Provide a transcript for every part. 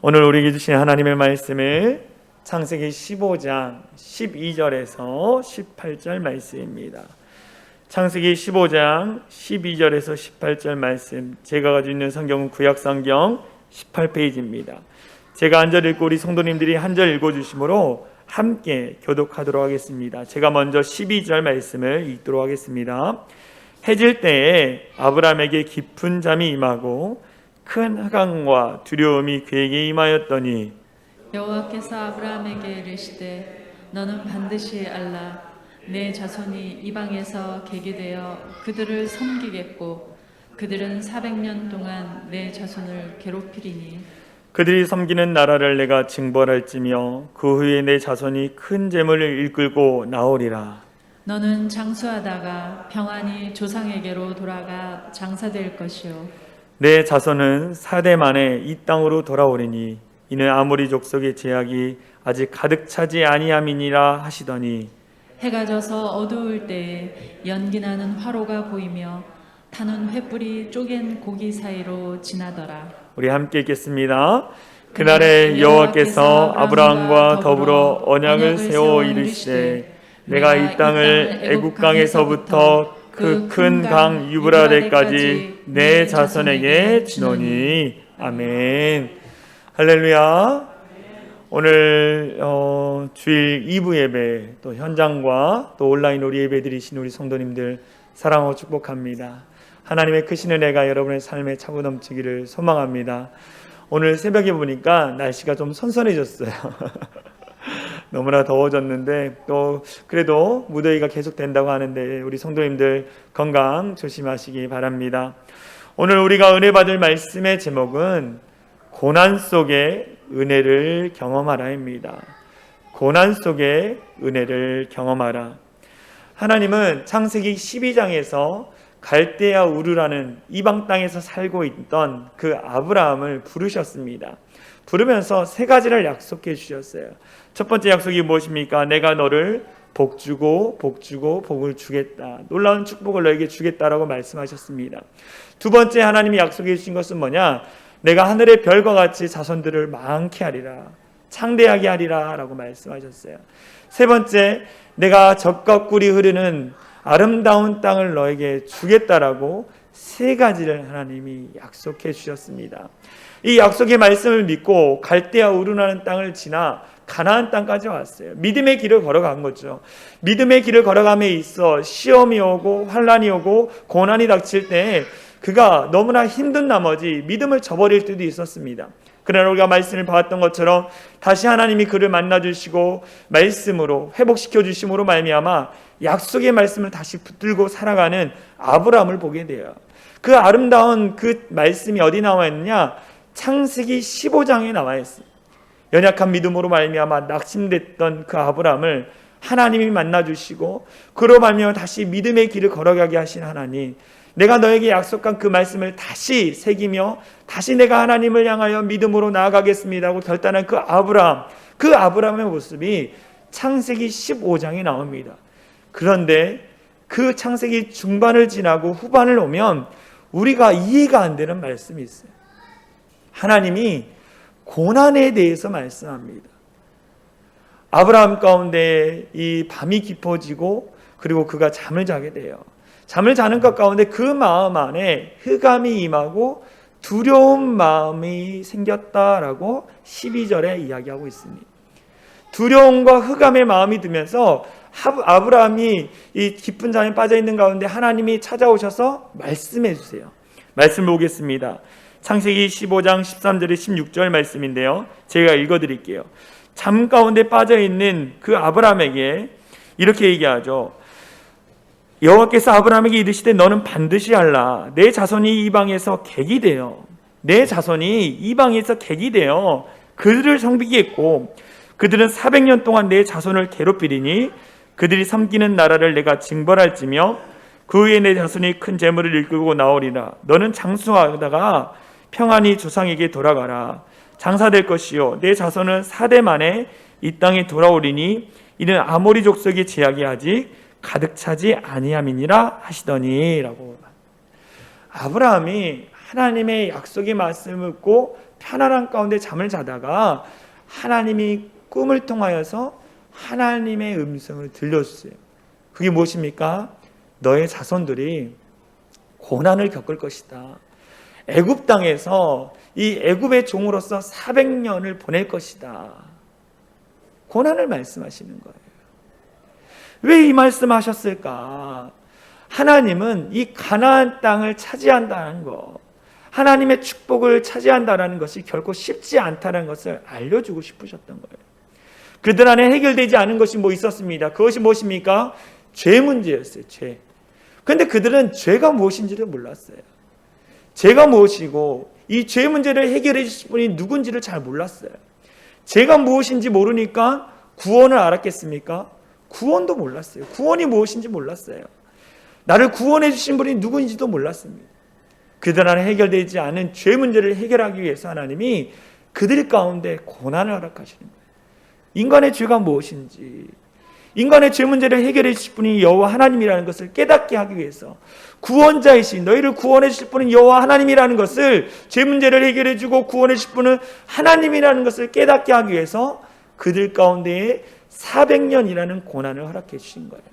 오늘 우리에게 주신 하나님의 말씀을 창세기 15장 12절에서 18절 말씀입니다. 창세기 15장 12절에서 18절 말씀, 제가 가지고 있는 성경은 구약성경 18페이지입니다. 제가 한 절 읽고 우리 성도님들이 한 절 읽어주심으로 함께 교독하도록 하겠습니다. 제가 먼저 12절 말씀을 읽도록 하겠습니다. 해질 때에 아브라함에게 깊은 잠이 임하고 큰 흑암과 두려움이 그에게 임하였더니 여호와께서 아브라함에게 이르시되 너는 반드시 알라. 내 자손이 이방에서 객이 되어 그들을 섬기겠고 그들은 400년 동안 내 자손을 괴롭히리니 그들이 섬기는 나라를 내가 징벌할지며 그 후에 내 자손이 큰 재물을 이끌고 나오리라. 너는 장수하다가 평안히 조상에게로 돌아가 장사될 것이요 내 자손은 4대 만에 이 땅으로 돌아오리니 이는 아모리 족속의 제약이 아직 가득 차지 아니함이니라 하시더니 해가 져서 어두울 때에 연기나는 화로가 보이며 타는 횃불이 쪼갠 고기 사이로 지나더라. 우리 함께 읽겠습니다. 그날에 여호와께서 아브라함과 더불어 언약을 세워 이르시되 내가 이 땅을 애굽 강에서부터 그 큰 강 유브라데까지 내 자손에게 주노니. 아멘. 할렐루야. 오늘 주일 2부 예배, 또 현장과 또 온라인 우리 예배 드리신 우리 성도님들 사랑하고 축복합니다. 하나님의 크신 은혜가 여러분의 삶에 차고 넘치기를 소망합니다. 오늘 새벽에 보니까 날씨가 좀 선선해졌어요. 너무나 더워졌는데 또 그래도 무더위가 계속 된다고 하는데 우리 성도님들 건강 조심하시기 바랍니다. 오늘 우리가 은혜 받을 말씀의 제목은 고난 속에 은혜를 경험하라입니다. 고난 속에 은혜를 경험하라. 하나님은 창세기 12장에서 갈대아 우르라는 이방 땅에서 살고 있던 그 아브라함을 부르셨습니다. 부르면서 세 가지를 약속해 주셨어요. 첫 번째 약속이 무엇입니까? 내가 너를 복주고 복을 주겠다. 놀라운 축복을 너에게 주겠다라고 말씀하셨습니다. 두 번째 하나님이 약속해 주신 것은 뭐냐? 내가 하늘의 별과 같이 자손들을 많게 하리라. 창대하게 하리라 라고 말씀하셨어요. 세 번째, 내가 젖과 꿀이 흐르는 아름다운 땅을 너에게 주겠다라고 세 가지를 하나님이 약속해 주셨습니다. 이 약속의 말씀을 믿고 갈대아 우르라는 땅을 지나 가나안 땅까지 왔어요. 믿음의 길을 걸어간 거죠. 믿음의 길을 걸어감에 있어 시험이 오고 환난이 오고 고난이 닥칠 때 그가 너무나 힘든 나머지 믿음을 저버릴 때도 있었습니다. 그러나 우리가 말씀을 봤던 것처럼 다시 하나님이 그를 만나주시고 말씀으로 회복시켜 주심으로 말미암아 약속의 말씀을 다시 붙들고 살아가는 아브라함을 보게 돼요. 그 아름다운 그 말씀이 어디 나와 있느냐? 창세기 15장에 나와 있어요. 연약한 믿음으로 말미암아 낙심됐던 그 아브라함을 하나님이 만나주시고 그로 말미암아 다시 믿음의 길을 걸어가게 하신 하나님, 내가 너에게 약속한 그 말씀을 다시 새기며 다시 내가 하나님을 향하여 믿음으로 나아가겠습니다 하고 결단한 그 아브라함의 모습이 창세기 15장에 나옵니다. 그런데 그 창세기 중반을 지나고 후반을 오면 우리가 이해가 안 되는 말씀이 있어요. 하나님이 고난에 대해서 말씀합니다. 아브라함 가운데 이 밤이 깊어지고 그리고 그가 잠을 자게 돼요. 잠을 자는 것 가운데 그 마음 안에 흑암이 임하고 두려운 마음이 생겼다라고 12절에 이야기하고 있습니다. 두려움과 흑암의 마음이 들면서 아브라함이 이 깊은 잠에 빠져 있는 가운데 하나님이 찾아오셔서 말씀해 주세요. 말씀을 보겠습니다. 창세기 15장 13절에 16절 말씀인데요. 제가 읽어드릴게요. 잠 가운데 빠져있는 그 아브라함에게 이렇게 얘기하죠. 여호와께서 아브라함에게 이르시되 너는 반드시 알라. 내 자손이 이방에서 객이 되어 그들을 섬기겠고 그들은 400년 동안 내 자손을 괴롭히리니 그들이 섬기는 나라를 내가 징벌할지며 그 후에 내 자손이 큰 재물을 이끌고 나오리라. 너는 장수하다가 평안히 조상에게 돌아가라. 장사될 것이요 내 자손은 4대 만에 이 땅에 돌아오리니 이는 아모리 족속의 제약이 아직 가득 차지 아니함이니라 하시더니 라고. 아브라함이 하나님의 약속의 말씀을 듣고 편안한 가운데 잠을 자다가 하나님이 꿈을 통하여서 하나님의 음성을 들려주세요. 그게 무엇입니까? 너의 자손들이 고난을 겪을 것이다. 애굽 땅에서 이 애굽의 종으로서 400년을 보낼 것이다. 고난을 말씀하시는 거예요. 왜 이 말씀하셨을까? 하나님은 이 가나안 땅을 차지한다는 것, 하나님의 축복을 차지한다는 것이 결코 쉽지 않다는 것을 알려주고 싶으셨던 거예요. 그들 안에 해결되지 않은 것이 뭐 있었습니다. 그것이 무엇입니까? 죄 문제였어요. 죄. 그런데 그들은 죄가 무엇인지를 몰랐어요. 죄가 무엇이고 이 죄 문제를 해결해 주실 분이 누군지를 잘 몰랐어요. 죄가 무엇인지 모르니까 구원을 알았겠습니까? 구원도 몰랐어요. 구원이 무엇인지 몰랐어요. 나를 구원해 주신 분이 누구인지도 몰랐습니다. 그들 안에 해결되지 않은 죄 문제를 해결하기 위해서 하나님이 그들 가운데 고난을 허락하시는 거예요. 인간의 죄가 무엇인지, 인간의 죄 문제를 해결해 주실 분이 여호와 하나님이라는 것을 깨닫게 하기 위해서, 구원자이신 너희를 구원해 주실 분은 여호와 하나님이라는 것을, 죄 문제를 해결해 주고 구원해 주실 분은 하나님이라는 것을 깨닫게 하기 위해서 그들 가운데에 400년이라는 고난을 허락해 주신 거예요.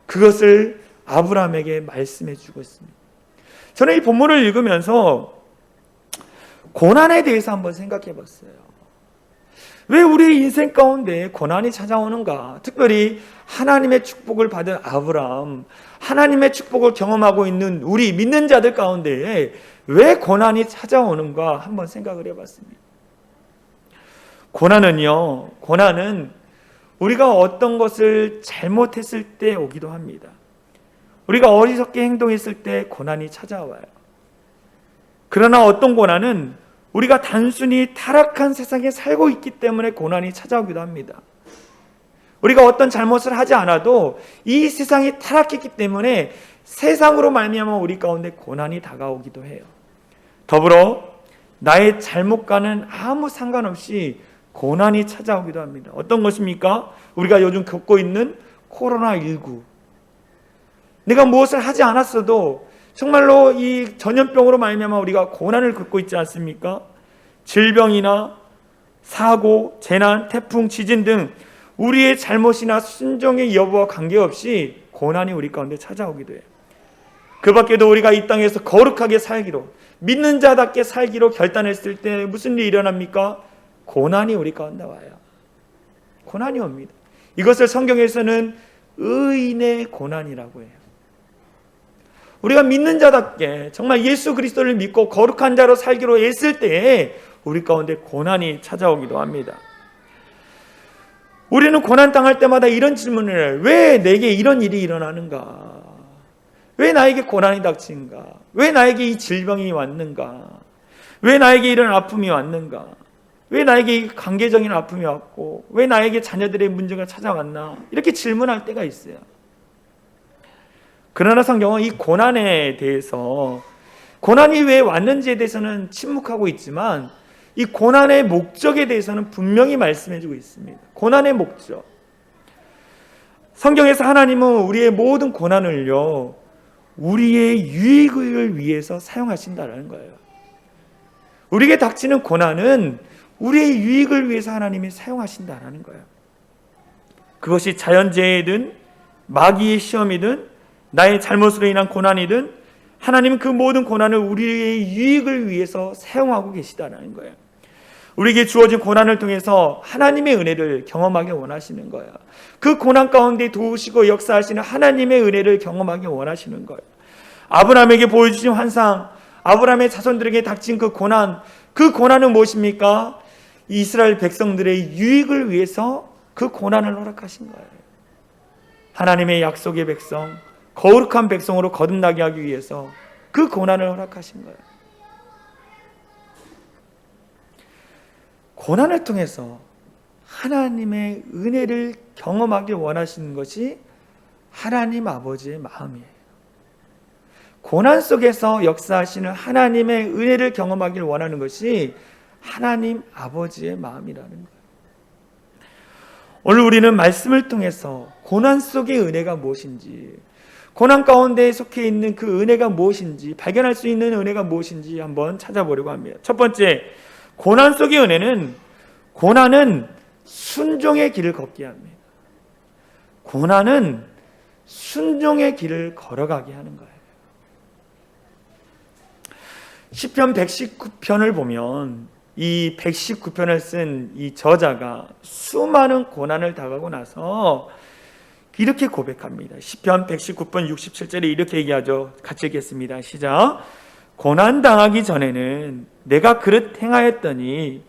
그것을 아브라함에게 말씀해 주고 있습니다. 저는 이 본문을 읽으면서 고난에 대해서 한번 생각해 봤어요. 왜 우리 인생 가운데 고난이 찾아오는가? 특별히 하나님의 축복을 받은 아브라함, 하나님의 축복을 경험하고 있는 우리 믿는 자들 가운데 왜 고난이 찾아오는가 한번 생각을 해봤습니다. 고난은 우리가 어떤 것을 잘못했을 때 오기도 합니다. 우리가 어리석게 행동했을 때 고난이 찾아와요. 그러나 어떤 고난은 우리가 단순히 타락한 세상에 살고 있기 때문에 고난이 찾아오기도 합니다. 우리가 어떤 잘못을 하지 않아도 이 세상이 타락했기 때문에 세상으로 말미암아 우리 가운데 고난이 다가오기도 해요. 더불어 나의 잘못과는 아무 상관없이 고난이 찾아오기도 합니다. 어떤 것입니까? 우리가 요즘 겪고 있는 코로나19. 내가 무엇을 하지 않았어도 정말로 이 전염병으로 말미암아 우리가 고난을 겪고 있지 않습니까? 질병이나 사고, 재난, 태풍, 지진 등 우리의 잘못이나 순종의 여부와 관계없이 고난이 우리 가운데 찾아오기도 해요. 그 밖에도 우리가 이 땅에서 거룩하게 살기로, 믿는 자답게 살기로 결단했을 때 무슨 일이 일어납니까? 고난이 우리 가운데 와요. 고난이 옵니다. 이것을 성경에서는 의인의 고난이라고 해요. 우리가 믿는 자답게 정말 예수 그리스도를 믿고 거룩한 자로 살기로 했을 때에 우리 가운데 고난이 찾아오기도 합니다. 우리는 고난 당할 때마다 이런 질문을 해요. 왜 내게 이런 일이 일어나는가? 왜 나에게 고난이 닥치는가? 왜 나에게 이 질병이 왔는가? 왜 나에게 이런 아픔이 왔는가? 왜 나에게 관계적인 아픔이 왔고, 왜 나에게 자녀들의 문제가 찾아왔나? 이렇게 질문할 때가 있어요. 그러나 성경은 이 고난에 대해서, 고난이 왜 왔는지에 대해서는 침묵하고 있지만 이 고난의 목적에 대해서는 분명히 말씀해주고 있습니다. 고난의 목적. 성경에서 하나님은 우리의 모든 고난을요, 우리의 유익을 위해서 사용하신다는 거예요. 우리에게 닥치는 고난은 우리의 유익을 위해서 하나님이 사용하신다는 거예요. 그것이 자연재해든 마귀의 시험이든 나의 잘못으로 인한 고난이든 하나님은 그 모든 고난을 우리의 유익을 위해서 사용하고 계시다는 거예요. 우리에게 주어진 고난을 통해서 하나님의 은혜를 경험하기 원하시는 거예요. 그 고난 가운데 도우시고 역사하시는 하나님의 은혜를 경험하기 원하시는 거예요. 아브라함에게 보여주신 환상, 아브라함의 자손들에게 닥친 그 고난은 무엇입니까? 이스라엘 백성들의 유익을 위해서 그 고난을 허락하신 거예요. 하나님의 약속의 백성, 거룩한 백성으로 거듭나게 하기 위해서 그 고난을 허락하신 거예요. 고난을 통해서 하나님의 은혜를 경험하길 원하시는 것이 하나님 아버지의 마음이에요. 고난 속에서 역사하시는 하나님의 은혜를 경험하길 원하는 것이 하나님 아버지의 마음이라는 거예요. 오늘 우리는 말씀을 통해서 고난 속의 은혜가 무엇인지, 고난 가운데 속해 있는 그 은혜가 무엇인지, 발견할 수 있는 은혜가 무엇인지 한번 찾아보려고 합니다. 첫 번째, 고난 속의 은혜는, 고난은 순종의 길을 걷게 합니다. 고난은 순종의 길을 걸어가게 하는 거예요. 시편 119편을 보면 이 119편을 쓴 이 저자가 수많은 고난을 당하고 나서 이렇게 고백합니다. 시편 119편 67절에 이렇게 얘기하죠. 같이 읽겠습니다. 시작. 고난 당하기 전에는 내가 그릇 행하였더니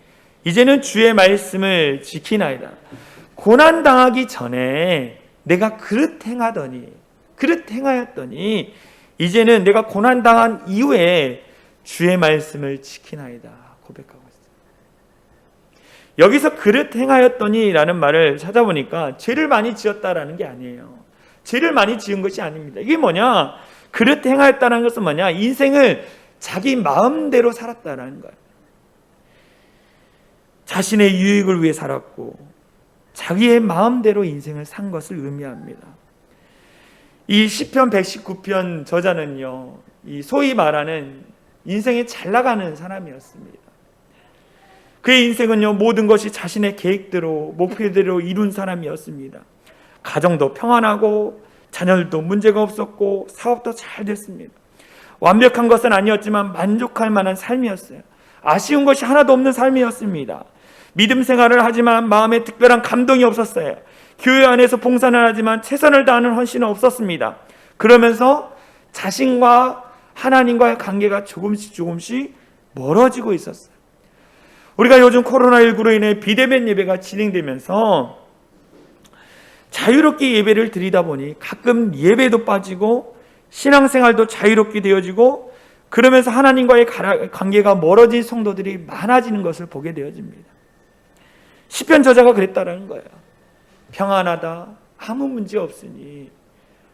이제는 주의 말씀을 지키나이다. 고난 당하기 전에 내가 그릇 행하였더니 이제는 내가 고난 당한 이후에 주의 말씀을 지키나이다 고백하고 있어요. 여기서 그릇 행하였더니 라는 말을 찾아보니까 죄를 많이 지었다라는 게 아니에요. 죄를 많이 지은 것이 아닙니다. 이게 뭐냐? 그릇 행하였다는 것은 뭐냐? 인생을 자기 마음대로 살았다라는 거예요. 자신의 유익을 위해 살았고 자기의 마음대로 인생을 산 것을 의미합니다. 이 시편 119편 저자는요, 이 소위 말하는 인생에 잘 나가는 사람이었습니다. 그의 인생은요, 모든 것이 자신의 계획대로 목표대로 이룬 사람이었습니다. 가정도 평안하고 자녀들도 문제가 없었고 사업도 잘 됐습니다. 완벽한 것은 아니었지만 만족할 만한 삶이었어요. 아쉬운 것이 하나도 없는 삶이었습니다. 믿음 생활을 하지만 마음에 특별한 감동이 없었어요. 교회 안에서 봉사를 하지만 최선을 다하는 헌신은 없었습니다. 그러면서 자신과 하나님과의 관계가 조금씩 멀어지고 있었어요. 우리가 요즘 코로나19로 인해 비대면 예배가 진행되면서 자유롭게 예배를 드리다 보니 가끔 예배도 빠지고 신앙생활도 자유롭게 되어지고 그러면서 하나님과의 관계가 멀어진 성도들이 많아지는 것을 보게 되어집니다. 시편 저자가 그랬다라는 거예요. 평안하다, 아무 문제 없으니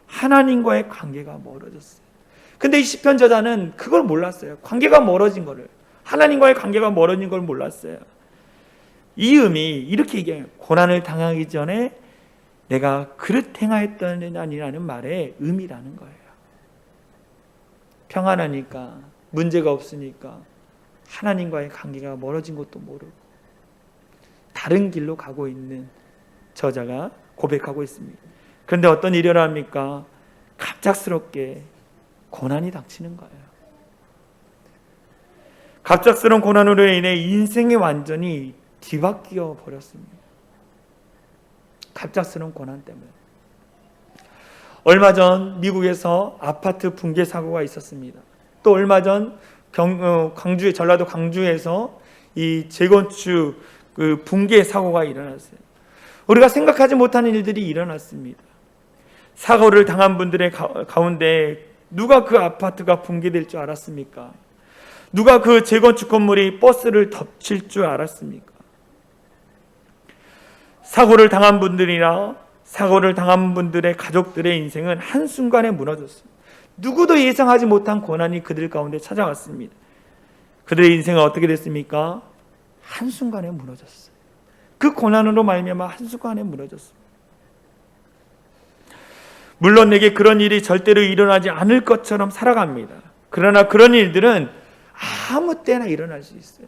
하나님과의 관계가 멀어졌어요. 근데 이 시편 저자는 그걸 몰랐어요. 관계가 멀어진 거를, 하나님과의 관계가 멀어진 걸 몰랐어요. 이 의미 이렇게 얘기해요. 고난을 당하기 전에 내가 그릇 행하였다니라는 말의 의미라는 거예요. 평안하니까, 문제가 없으니까 하나님과의 관계가 멀어진 것도 모르고 다른 길로 가고 있는 저자가 고백하고 있습니다. 그런데 어떤 일이 일어납니까? 갑작스럽게 고난이 닥치는 거예요. 갑작스러운 고난으로 인해 인생이 완전히 뒤바뀌어 버렸습니다. 갑작스러운 고난 때문에. 얼마 전 미국에서 아파트 붕괴 사고가 있었습니다. 또 얼마 전 광주에, 전라도 광주에서 이 재건축 붕괴 사고가 일어났어요. 우리가 생각하지 못하는 일들이 일어났습니다. 사고를 당한 분들의 가운데 누가 그 아파트가 붕괴될 줄 알았습니까? 누가 그 재건축 건물이 버스를 덮칠 줄 알았습니까? 사고를 당한 분들이나 사고를 당한 분들의 가족들의 인생은 한순간에 무너졌습니다. 누구도 예상하지 못한 고난이 그들 가운데 찾아왔습니다. 그들의 인생은 어떻게 됐습니까? 한순간에 무너졌어요. 그 고난으로 말미암아 한순간에 무너졌습니다. 물론 내게 그런 일이 절대로 일어나지 않을 것처럼 살아갑니다. 그러나 그런 일들은 아무 때나 일어날 수 있어요.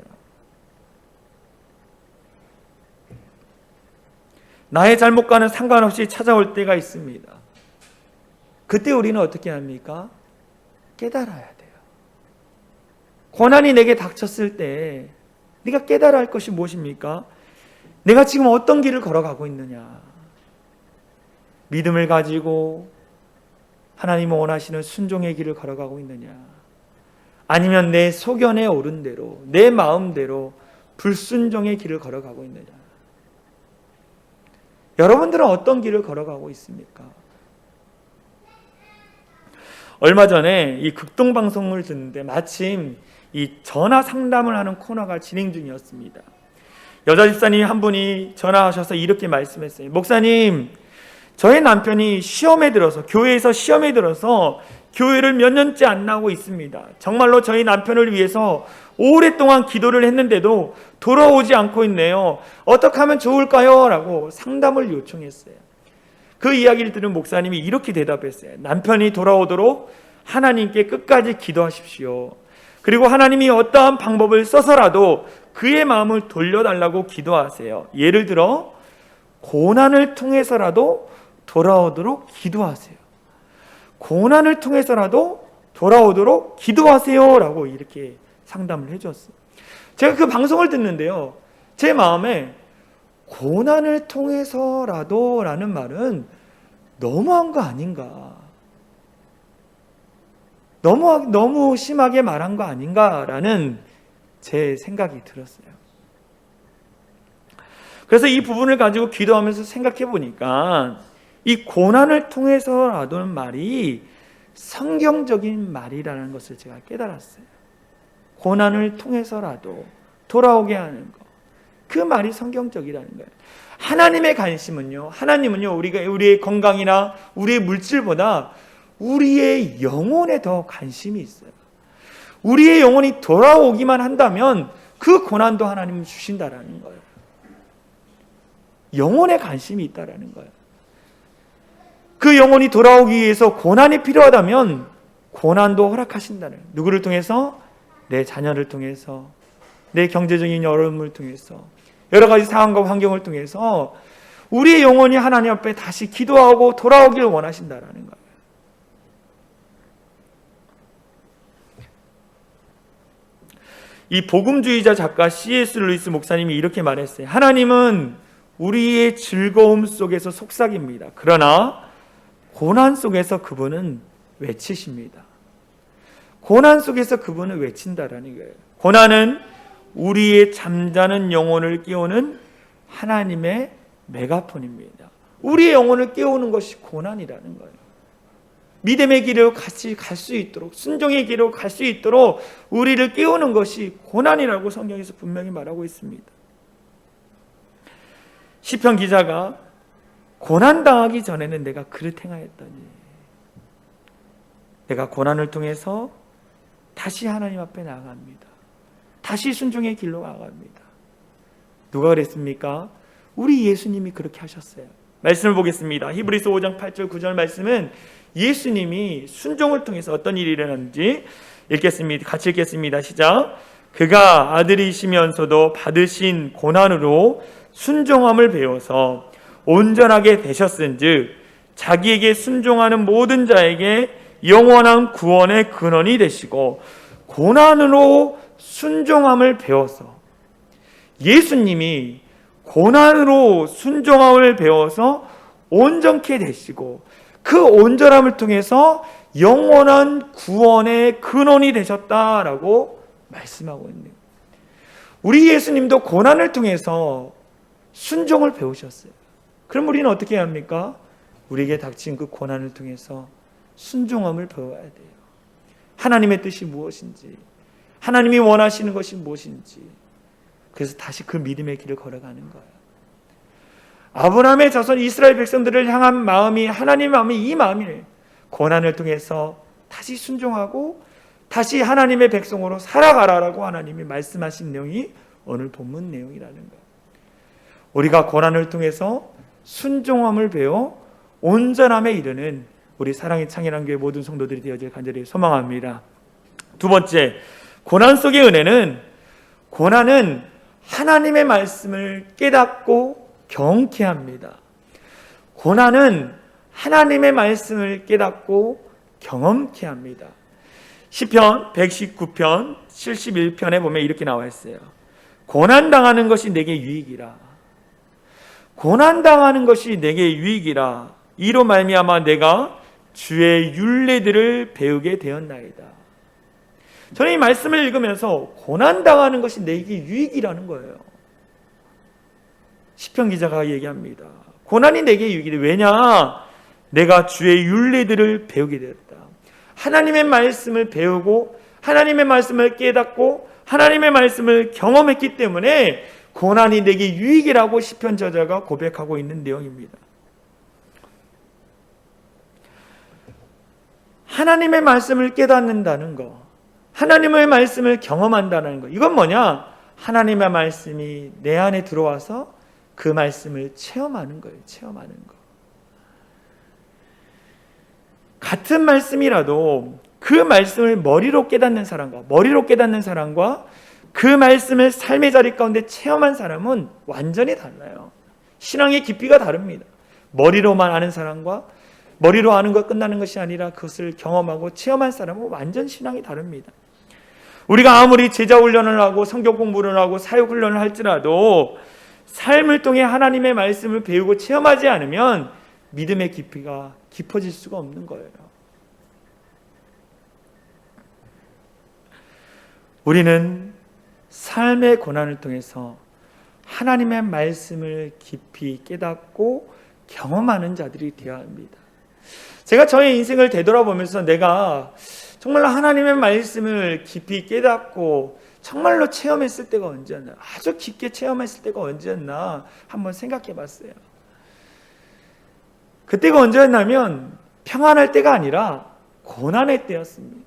나의 잘못과는 상관없이 찾아올 때가 있습니다. 그때 우리는 어떻게 합니까? 깨달아야 돼요. 고난이 내게 닥쳤을 때 네가 깨달아야 할 것이 무엇입니까? 내가 지금 어떤 길을 걸어가고 있느냐? 믿음을 가지고 하나님이 원하시는 순종의 길을 걸어가고 있느냐? 아니면 내 소견에 오른 대로, 내 마음대로 불순종의 길을 걸어가고 있느냐? 여러분들은 어떤 길을 걸어가고 있습니까? 얼마 전에 이 극동방송을 듣는데 마침 이 전화 상담을 하는 코너가 진행 중이었습니다. 여자 집사님 한 분이 전화하셔서 이렇게 말씀했어요. 목사님, 저희 남편이 시험에 들어서, 교회에서 시험에 들어서 교회를 몇 년째 안 나오고 있습니다. 정말로 저희 남편을 위해서 오랫동안 기도를 했는데도 돌아오지 않고 있네요. 어떻게 하면 좋을까요? 라고 상담을 요청했어요. 그 이야기를 들은 목사님이 이렇게 대답했어요. 남편이 돌아오도록 하나님께 끝까지 기도하십시오. 그리고 하나님이 어떠한 방법을 써서라도 그의 마음을 돌려달라고 기도하세요. 예를 들어 고난을 통해서라도 돌아오도록 기도하세요. 고난을 통해서라도 돌아오도록 기도하세요 라고 이렇게 상담을 해줬어요. 제가 그 방송을 듣는데요, 제 마음에 고난을 통해서라도 라는 말은 너무한 거 아닌가, 너무 심하게 말한 거 아닌가라는 제 생각이 들었어요. 그래서 이 부분을 가지고 기도하면서 생각해 보니까 이 고난을 통해서라도는 말이 성경적인 말이라는 것을 제가 깨달았어요. 고난을 통해서라도 돌아오게 하는 것, 그 말이 성경적이라는 거예요. 하나님의 관심은요, 하나님은요, 우리의 건강이나 우리의 물질보다 우리의 영혼에 더 관심이 있어요. 우리의 영혼이 돌아오기만 한다면 그 고난도 하나님은 주신다라는 거예요. 영혼에 관심이 있다라는 거예요. 그 영혼이 돌아오기 위해서 고난이 필요하다면 고난도 허락하신다는 거예요. 누구를 통해서? 내 자녀를 통해서, 내 경제적인 어려움을 통해서, 여러 가지 상황과 환경을 통해서 우리의 영혼이 하나님 앞에 다시 기도하고 돌아오기를 원하신다라는 거예요. 이 복음주의자 작가 C.S. 루이스 목사님이 이렇게 말했어요. 하나님은 우리의 즐거움 속에서 속삭입니다. 그러나 고난 속에서 그분은 외치십니다. 고난 속에서 그분은 외친다라는 거예요. 고난은 우리의 잠자는 영혼을 깨우는 하나님의 메가폰입니다. 우리의 영혼을 깨우는 것이 고난이라는 거예요. 믿음의 길을 같이 갈 수 있도록, 순종의 길로 갈 수 있도록 우리를 깨우는 것이 고난이라고 성경에서 분명히 말하고 있습니다. 시편 기자가 고난당하기 전에는 내가 그릇 행하였더니 내가 고난을 통해서 다시 하나님 앞에 나아갑니다. 다시 순종의 길로 나아갑니다. 누가 그랬습니까? 우리 예수님이 그렇게 하셨어요. 말씀을 보겠습니다. 히브리서 5장 8절 9절 말씀은 예수님이 순종을 통해서 어떤 일이 일어났는지 읽겠습니다. 같이 읽겠습니다. 시작. 그가 아들이시면서도 받으신 고난으로 순종함을 배워서 온전하게 되셨은즉 자기에게 순종하는 모든 자에게 영원한 구원의 근원이 되시고, 고난으로 순종함을 배워서, 예수님이 고난으로 순종함을 배워서 온전케 되시고 그 온전함을 통해서 영원한 구원의 근원이 되셨다라고 말씀하고 있네요. 우리 예수님도 고난을 통해서 순종을 배우셨어요. 그럼 우리는 어떻게 해야 합니까? 우리에게 닥친 그 고난을 통해서 순종함을 배워야 돼요. 하나님의 뜻이 무엇인지, 하나님이 원하시는 것이 무엇인지, 그래서 다시 그 믿음의 길을 걸어가는 거예요. 아브라함의 자손 이스라엘 백성들을 향한 마음이, 하나님의 마음이 이 마음이에요. 고난을 통해서 다시 순종하고 다시 하나님의 백성으로 살아가라라고 하나님이 말씀하신 내용이 오늘 본문 내용이라는 거예요. 우리가 고난을 통해서 순종함을 배워 온전함에 이르는 우리 사랑의 창일한교회 모든 성도들이 되어질 간절히 소망합니다. 두 번째, 고난 속의 은혜는, 고난은 하나님의 말씀을 깨닫고 경험케 합니다. 고난은 하나님의 말씀을 깨닫고 경험케 합니다. 시편 119편 71편에 보면 이렇게 나와 있어요. 고난당하는 것이 내게 유익이라. 고난당하는 것이 내게 유익이라. 이로 말미암아 내가 주의 율례들을 배우게 되었나이다. 저는 이 말씀을 읽으면서 고난당하는 것이 내게 유익이라는 거예요. 시편 기자가 얘기합니다. 고난이 내게 유익이다. 왜냐? 내가 주의 율례들을 배우게 되었다. 하나님의 말씀을 배우고 하나님의 말씀을 깨닫고 하나님의 말씀을 경험했기 때문에 고난이 내게 유익이라고 시편 저자가 고백하고 있는 내용입니다. 하나님의 말씀을 깨닫는다는 거, 하나님의 말씀을 경험한다는 거, 이건 뭐냐? 하나님의 말씀이 내 안에 들어와서 그 말씀을 체험하는 거예요. 체험하는 거. 같은 말씀이라도 그 말씀을 머리로 깨닫는 사람과 그 말씀을 삶의 자리 가운데 체험한 사람은 완전히 달라요. 신앙의 깊이가 다릅니다. 머리로만 아는 사람과 머리로 아는 것 끝나는 것이 아니라 그것을 경험하고 체험한 사람은 완전 신앙이 다릅니다. 우리가 아무리 제자 훈련을 하고 성경 공부를 하고 사역 훈련을 할지라도 삶을 통해 하나님의 말씀을 배우고 체험하지 않으면 믿음의 깊이가 깊어질 수가 없는 거예요. 우리는 삶의 고난을 통해서 하나님의 말씀을 깊이 깨닫고 경험하는 자들이 되어야 합니다. 제가 저의 인생을 되돌아보면서 내가 정말로 하나님의 말씀을 깊이 깨닫고 정말로 체험했을 때가 언제였나, 아주 깊게 체험했을 때가 언제였나 한번 생각해 봤어요. 그때가 언제였냐면 평안할 때가 아니라 고난의 때였습니다.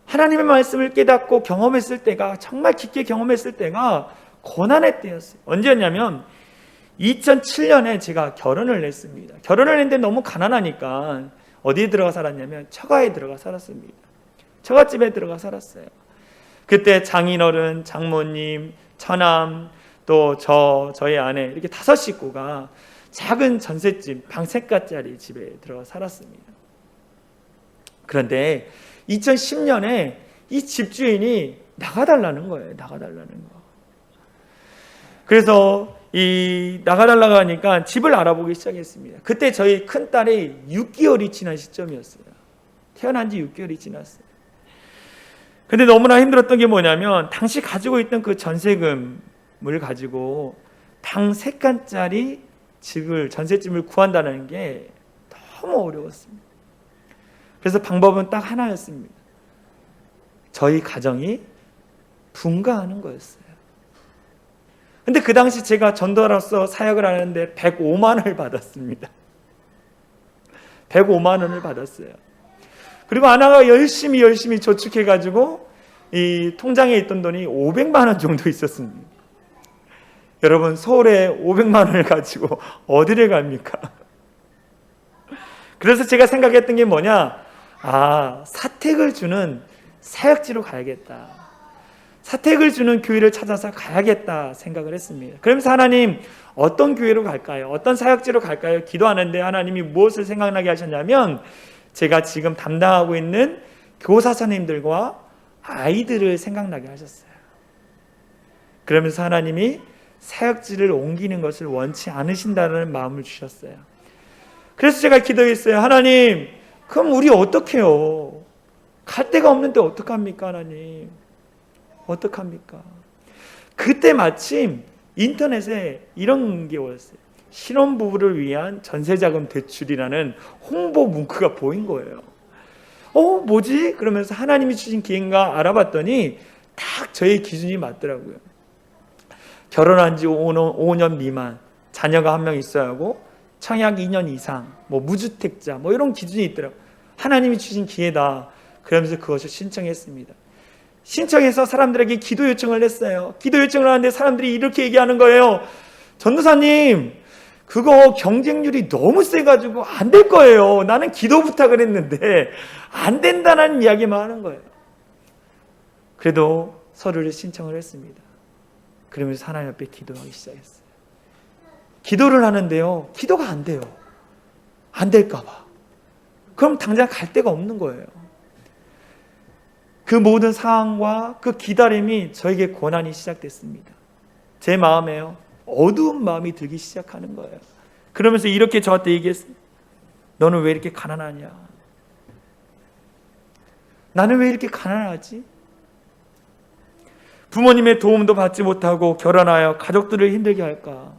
하나님의 말씀을 깨닫고 경험했을 때가, 정말 깊게 경험했을 때가 고난의 때였어요. 언제였냐면 2007년에 제가 결혼을 했습니다. 결혼을 했는데 너무 가난하니까 어디에 들어가 살았냐면 처가에 들어가 살았습니다. 처갓집에 들어가 살았어요. 그때 장인어른, 장모님, 처남, 또 저희 아내 이렇게 5식구가 작은 전셋집 방 3칸짜리 집에 들어가 살았습니다. 그런데 2010년에 이 집주인이 나가달라는 거예요. 나가달라는 거. 그래서 나가달라고 하니까 집을 알아보기 시작했습니다. 그때 저희 큰딸이 6개월이 지난 시점이었어요. 태어난 지 6개월이 지났어요. 근데 너무나 힘들었던 게 뭐냐면 당시 가지고 있던 그 전세금을 가지고 방 3칸짜리 전셋집을 구한다는 게 너무 어려웠습니다. 그래서 방법은 딱 하나였습니다. 저희 가정이 분가하는 거였어요. 근데 그 당시 제가 전도로서 사역을 하는데 105만 원을 받았습니다. 105만 원을 받았어요. 그리고 아나가 열심히 저축해가지고 이 통장에 있던 돈이 500만 원 정도 있었습니다. 여러분, 서울에 500만 원을 가지고 어디를 갑니까? 그래서 제가 생각했던 게 뭐냐? 사택을 주는 사역지로 가야겠다. 사택을 주는 교회를 찾아서 가야겠다 생각을 했습니다. 그러면서 하나님, 어떤 교회로 갈까요? 어떤 사역지로 갈까요? 기도하는데 하나님이 무엇을 생각나게 하셨냐면 제가 지금 담당하고 있는 교사 선생님들과 아이들을 생각나게 하셨어요. 그러면서 하나님이 사역지를 옮기는 것을 원치 않으신다는 마음을 주셨어요. 그래서 제가 기도했어요. 하나님, 그럼 우리 어떡해요? 갈 데가 없는데 어떡합니까, 하나님? 어떡합니까? 그때 마침 인터넷에 이런 게 올랐어요. 신혼부부를 위한 전세자금 대출이라는 홍보 문구가 보인 거예요. 뭐지? 그러면서 하나님이 주신 기회인가 알아봤더니 딱 저의 기준이 맞더라고요. 결혼한 지 5년 미만, 자녀가 1명 있어야 하고 청약 2년 이상, 무주택자 이런 기준이 있더라고요. 하나님이 주신 기회다. 그러면서 그것을 신청했습니다. 신청해서 사람들에게 기도 요청을 했어요. 기도 요청을 하는데 사람들이 이렇게 얘기하는 거예요. 전도사님, 그거 경쟁률이 너무 세가지고 안 될 거예요. 나는 기도 부탁을 했는데 안 된다는 이야기만 하는 거예요. 그래도 서류를 신청을 했습니다. 그러면서 하나님 앞에 기도하기 시작했어요. 기도를 하는데요, 기도가 안 돼요. 안 될까 봐. 그럼 당장 갈 데가 없는 거예요. 그 모든 상황과 그 기다림이 저에게 고난이 시작됐습니다. 제 마음에요, 어두운 마음이 들기 시작하는 거예요. 그러면서 이렇게 저한테 얘기했어요. 너는 왜 이렇게 가난하냐? 나는 왜 이렇게 가난하지? 부모님의 도움도 받지 못하고 결혼하여 가족들을 힘들게 할까?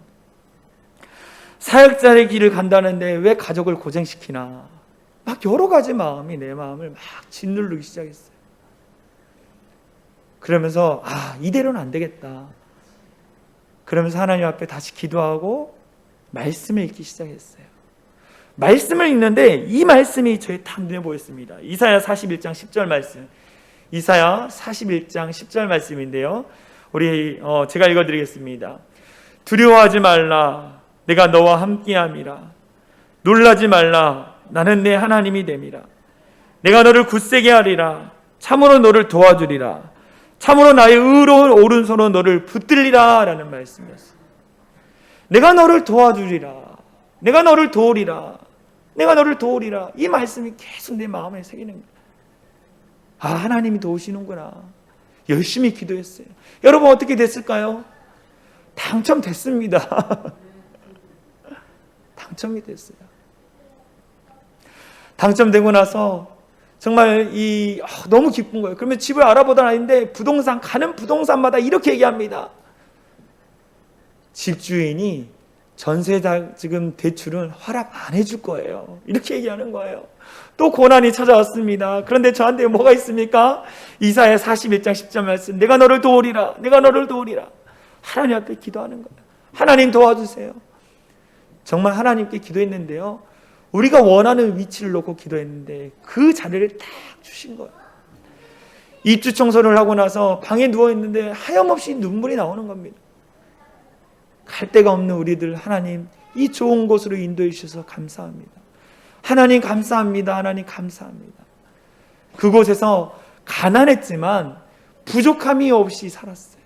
사역자의 길을 간다는데 왜 가족을 고생시키나? 막 여러 가지 마음이 내 마음을 막 짓누르기 시작했어요. 그러면서 이대로는 안 되겠다. 그러면서 하나님 앞에 다시 기도하고 말씀을 읽기 시작했어요. 말씀을 읽는데 이 말씀이 저의 딱 눈에 보였습니다. 이사야 41장 10절 말씀. 이사야 41장 10절 말씀인데요. 제가 읽어드리겠습니다. 두려워하지 말라. 내가 너와 함께함이라. 놀라지 말라. 나는 내 하나님이 됨이라. 내가 너를 굳세게 하리라. 참으로 너를 도와주리라. 참으로 나의 의로운 오른손으로 너를 붙들리라 라는 말씀이었어요. 내가 너를 도와주리라. 내가 너를 도우리라. 내가 너를 도우리라. 이 말씀이 계속 내 마음에 새기는 거예요. 아, 하나님이 도우시는구나. 열심히 기도했어요. 여러분 어떻게 됐을까요? 당첨됐습니다. 당첨이 됐어요. 당첨되고 나서 정말 너무 기쁜 거예요. 그러면 집을 알아보던 아이인데 가는 부동산마다 이렇게 얘기합니다. 집주인이 전세자금 대출은 허락 안 해줄 거예요. 이렇게 얘기하는 거예요. 또 고난이 찾아왔습니다. 그런데 저한테 뭐가 있습니까? 이사야 41장 10절 말씀. 내가 너를 도우리라. 내가 너를 도우리라. 하나님 앞에 기도하는 거예요. 하나님 도와주세요. 정말 하나님께 기도했는데요. 우리가 원하는 위치를 놓고 기도했는데 그 자리를 딱 주신 거예요. 입주 청소를 하고 나서 방에 누워있는데 하염없이 눈물이 나오는 겁니다. 갈 데가 없는 우리들, 하나님 이 좋은 곳으로 인도해 주셔서 감사합니다. 하나님 감사합니다. 하나님 감사합니다. 그곳에서 가난했지만 부족함이 없이 살았어요.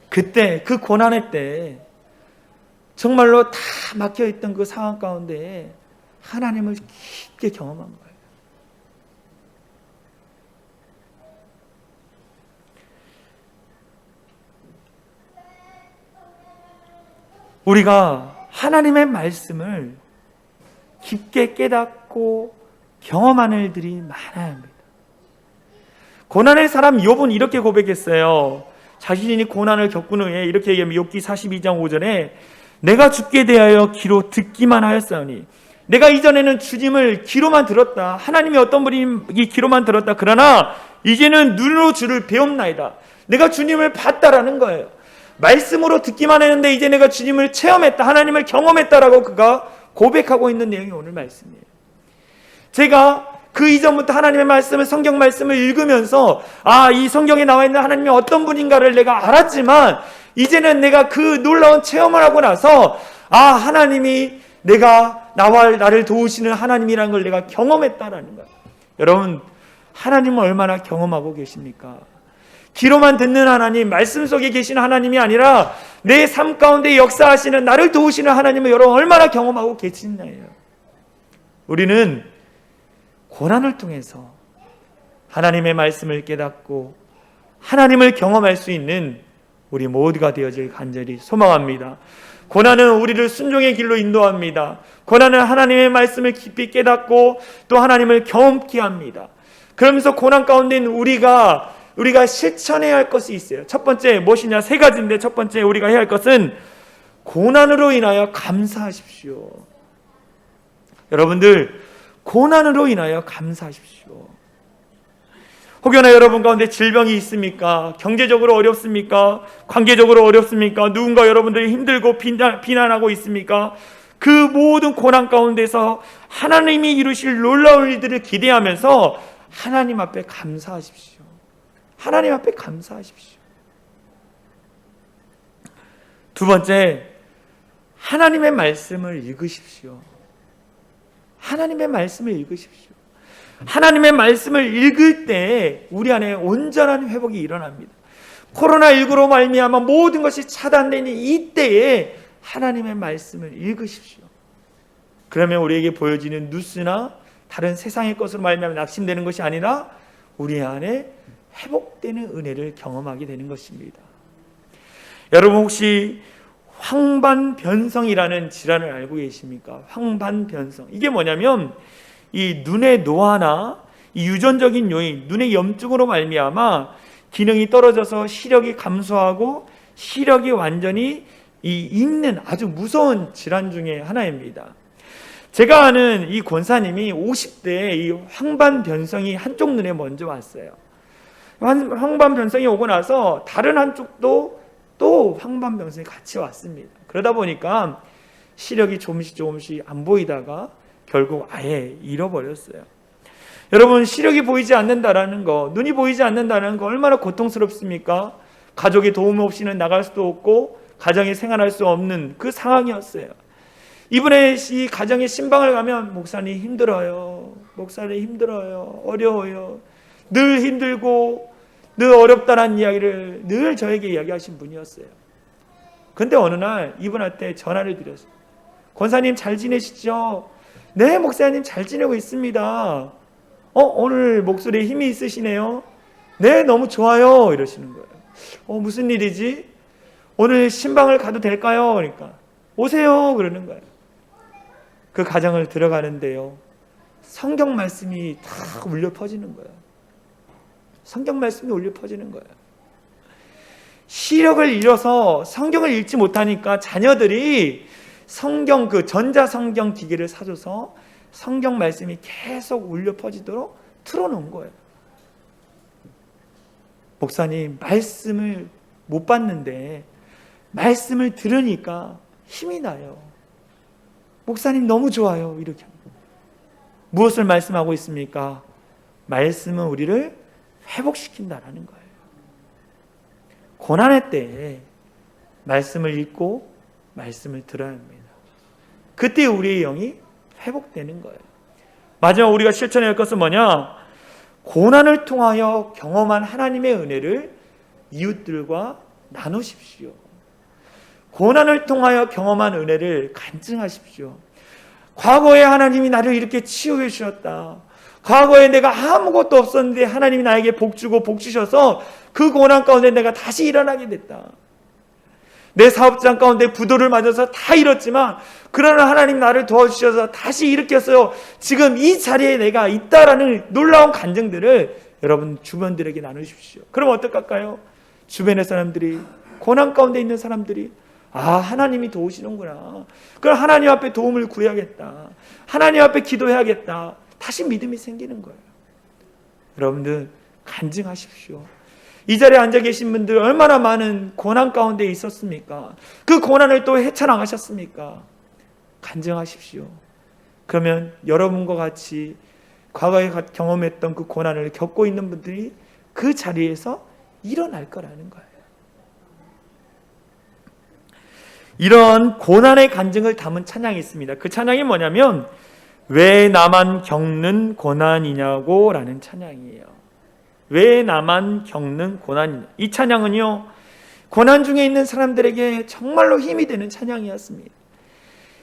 그때 그 고난의 때 정말로 다 막혀있던 그 상황 가운데 하나님을 깊게 경험한 거예요. 우리가 하나님의 말씀을 깊게 깨닫고 경험하는 일들이 많아야 합니다. 고난의 사람 욥은 이렇게 고백했어요. 자신이 고난을 겪은 후에 이렇게 얘기하면 욥기 42장 5절에 내가 주께 대하여 귀로 듣기만 하였사오니 내가 이전에는 주님을 귀로만 들었다. 하나님이 어떤 분이 귀로만 들었다. 그러나 이제는 눈으로 주를 배움나이다. 내가 주님을 봤다라는 거예요. 말씀으로 듣기만 했는데 이제 내가 주님을 체험했다. 하나님을 경험했다라고 그가 고백하고 있는 내용이 오늘 말씀이에요. 제가 그 이전부터 하나님의 말씀을, 성경 말씀을 읽으면서 이 성경에 나와 있는 하나님이 어떤 분인가를 내가 알았지만 이제는 내가 그 놀라운 체험을 하고 나서 하나님이 나를 도우시는 하나님이라는 걸 내가 경험했다라는 거예요. 여러분, 하나님은 얼마나 경험하고 계십니까? 귀로만 듣는 하나님, 말씀 속에 계신 하나님이 아니라 내 삶 가운데 역사하시는, 나를 도우시는 하나님을 여러분 얼마나 경험하고 계시느냐예요. 우리는 고난을 통해서 하나님의 말씀을 깨닫고 하나님을 경험할 수 있는 우리 모두가 되어질 간절히 소망합니다. 고난은 우리를 순종의 길로 인도합니다. 고난은 하나님의 말씀을 깊이 깨닫고 또 하나님을 경험케 합니다. 그러면서 고난 가운데 있는 우리가 실천해야 할 것이 있어요. 첫 번째 무엇이냐? 세 가지인데 첫 번째 우리가 해야 할 것은 고난으로 인하여 감사하십시오. 여러분들, 고난으로 인하여 감사하십시오. 혹여나 여러분 가운데 질병이 있습니까? 경제적으로 어렵습니까? 관계적으로 어렵습니까? 누군가 여러분들이 힘들고 비난하고 있습니까? 그 모든 고난 가운데서 하나님이 이루실 놀라운 일들을 기대하면서 하나님 앞에 감사하십시오. 하나님 앞에 감사하십시오. 두 번째, 하나님의 말씀을 읽으십시오. 하나님의 말씀을 읽으십시오. 하나님의 말씀을 읽을 때 우리 안에 온전한 회복이 일어납니다. 코로나19로 말미암아 모든 것이 차단되는 이때에 하나님의 말씀을 읽으십시오. 그러면 우리에게 보여지는 뉴스나 다른 세상의 것으로 말미암아 낙심되는 것이 아니라 우리 안에 회복되는 은혜를 경험하게 되는 것입니다. 여러분 혹시 황반변성이라는 질환을 알고 계십니까? 황반변성. 이게 뭐냐면 이 눈의 노화나 이 유전적인 요인, 눈의 염증으로 말미암아 기능이 떨어져서 시력이 감소하고 시력이 완전히 잃는 아주 무서운 질환 중에 하나입니다. 제가 아는 이 권사님이 50대에 이 황반변성이 한쪽 눈에 먼저 왔어요. 황반변성이 오고 나서 다른 한쪽도 또 황반변성이 같이 왔습니다. 그러다 보니까 시력이 조금씩 안 보이다가 결국 아예 잃어버렸어요. 여러분, 시력이 보이지 않는다라는 거, 눈이 보이지 않는다는 거 얼마나 고통스럽습니까? 가족의 도움 없이는 나갈 수도 없고 가정이 생활할 수 없는 그 상황이었어요. 이번에 이 가정에 신방을 가면 목사님 힘들어요. 목사님 힘들어요. 어려워요. 늘 힘들고 늘 어렵다는 이야기를 늘 저에게 이야기하신 분이었어요. 근데 어느 날 이분한테 전화를 드렸어요. 권사님 잘 지내시죠? 네, 목사님 잘 지내고 있습니다. 오늘 목소리에 힘이 있으시네요. 네, 너무 좋아요. 이러시는 거예요. 무슨 일이지? 오늘 신방을 가도 될까요? 그러니까 오세요. 그러는 거예요. 그 가정을 들어가는데요, 성경 말씀이 다 울려 퍼지는 거예요. 성경 말씀이 울려 퍼지는 거예요. 시력을 잃어서 성경을 읽지 못하니까 자녀들이 성경 그 전자성경 기계를 사줘서 성경 말씀이 계속 울려 퍼지도록 틀어놓은 거예요. 목사님, 말씀을 못 봤는데 말씀을 들으니까 힘이 나요. 목사님 너무 좋아요. 이렇게 무엇을 말씀하고 있습니까? 말씀은 우리를 회복시킨다라는 거예요. 고난의 때에 말씀을 읽고 말씀을 들어야 합니다. 그때 우리의 영이 회복되는 거예요. 마지막 우리가 실천해야 할 것은 뭐냐? 고난을 통하여 경험한 하나님의 은혜를 이웃들과 나누십시오. 고난을 통하여 경험한 은혜를 간증하십시오. 과거에 하나님이 나를 이렇게 치유해 주셨다. 과거에 내가 아무것도 없었는데 하나님이 나에게 복 주고 복 주셔서 그 고난 가운데 내가 다시 일어나게 됐다. 내 사업장 가운데 부도를 맞아서 다 잃었지만 그러나 하나님 나를 도와주셔서 다시 일으켰어요. 지금 이 자리에 내가 있다라는 놀라운 간증들을 여러분 주변들에게 나누십시오. 그럼 어떡할까요? 주변의 사람들이, 고난 가운데 있는 사람들이 하나님이 도우시는구나. 그럼 하나님 앞에 도움을 구해야겠다. 하나님 앞에 기도해야겠다. 다시 믿음이 생기는 거예요. 여러분들 간증하십시오. 이 자리에 앉아 계신 분들 얼마나 많은 고난 가운데 있었습니까? 그 고난을 또 헤쳐나가셨습니까? 간증하십시오. 그러면 여러분과 같이 과거에 경험했던 그 고난을 겪고 있는 분들이 그 자리에서 일어날 거라는 거예요. 이런 고난의 간증을 담은 찬양이 있습니다. 그 찬양이 뭐냐면 왜 나만 겪는 고난이냐고 라는 찬양이에요. 왜 나만 겪는 고난이냐. 이 찬양은요, 고난 중에 있는 사람들에게 정말로 힘이 되는 찬양이었습니다.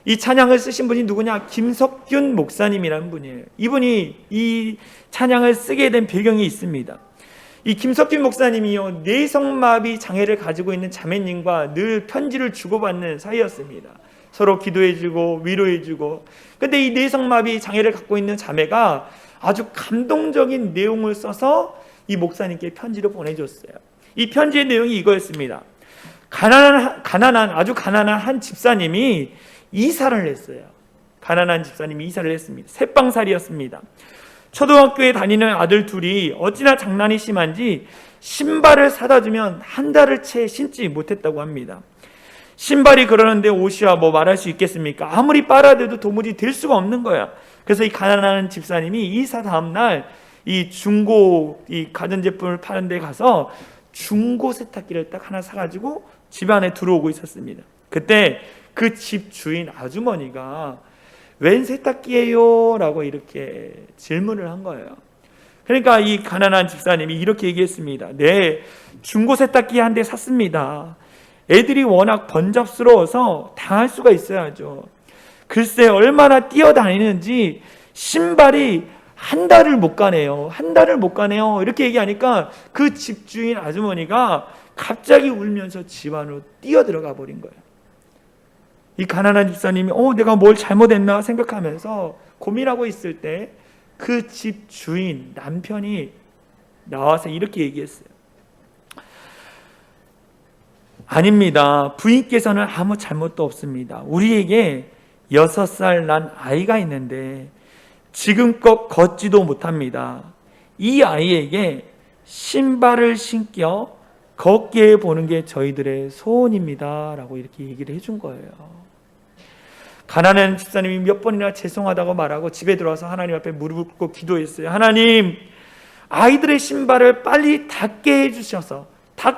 이 찬양을 쓰신 분이 누구냐? 김석균 목사님이라는 분이에요. 이분이 이 찬양을 쓰게 된 배경이 있습니다. 이 김석균 목사님이요, 뇌성마비 장애를 가지고 있는 자매님과 늘 편지를 주고받는 사이였습니다. 서로 기도해주고 위로해주고. 근데 이 뇌성마비 장애를 갖고 있는 자매가 아주 감동적인 내용을 써서 이 목사님께 편지를 보내줬어요. 이 편지의 내용이 이거였습니다. 아주 가난한 한 집사님이 이사를 했어요. 가난한 집사님이 이사를 했습니다. 새빵살이였습니다. 초등학교에 다니는 아들 둘이 어찌나 장난이 심한지 신발을 사다 주면 한 달을 채 신지 못했다고 합니다. 신발이 그러는데 옷이야 뭐 말할 수 있겠습니까? 아무리 빨아대도 도무지 될 수가 없는 거야. 그래서 이 가난한 집사님이 이사 다음날 이 중고 이 가전제품을 파는 데 가서 중고 세탁기를 딱 하나 사가지고 집 안에 들어오고 있었습니다. 그때 그 집 주인 아주머니가 웬 세탁기예요? 라고 이렇게 질문을 한 거예요. 그러니까 이 가난한 집사님이 이렇게 얘기했습니다. 네, 중고 세탁기 한 대 샀습니다. 애들이 워낙 번잡스러워서 당할 수가 있어야죠. 글쎄 얼마나 뛰어다니는지 신발이 한 달을 못 가네요. 한 달을 못 가네요. 이렇게 얘기하니까 그 집주인 아주머니가 갑자기 울면서 집 안으로 뛰어들어가 버린 거예요. 이 가난한 집사님이 내가 뭘 잘못했나 생각하면서 고민하고 있을 때 그 집 주인 남편이 나와서 이렇게 얘기했어요. 아닙니다. 부인께서는 아무 잘못도 없습니다. 우리에게 6살 난 아이가 있는데 지금껏 걷지도 못합니다. 이 아이에게 신발을 신겨 걷게 보는 게 저희들의 소원입니다. 라고 이렇게 얘기를 해준 거예요. 가난한 집사님이 몇 번이나 죄송하다고 말하고 집에 들어와서 하나님 앞에 무릎을 꿇고 기도했어요. 하나님, 아이들의 신발을 빨리 닿게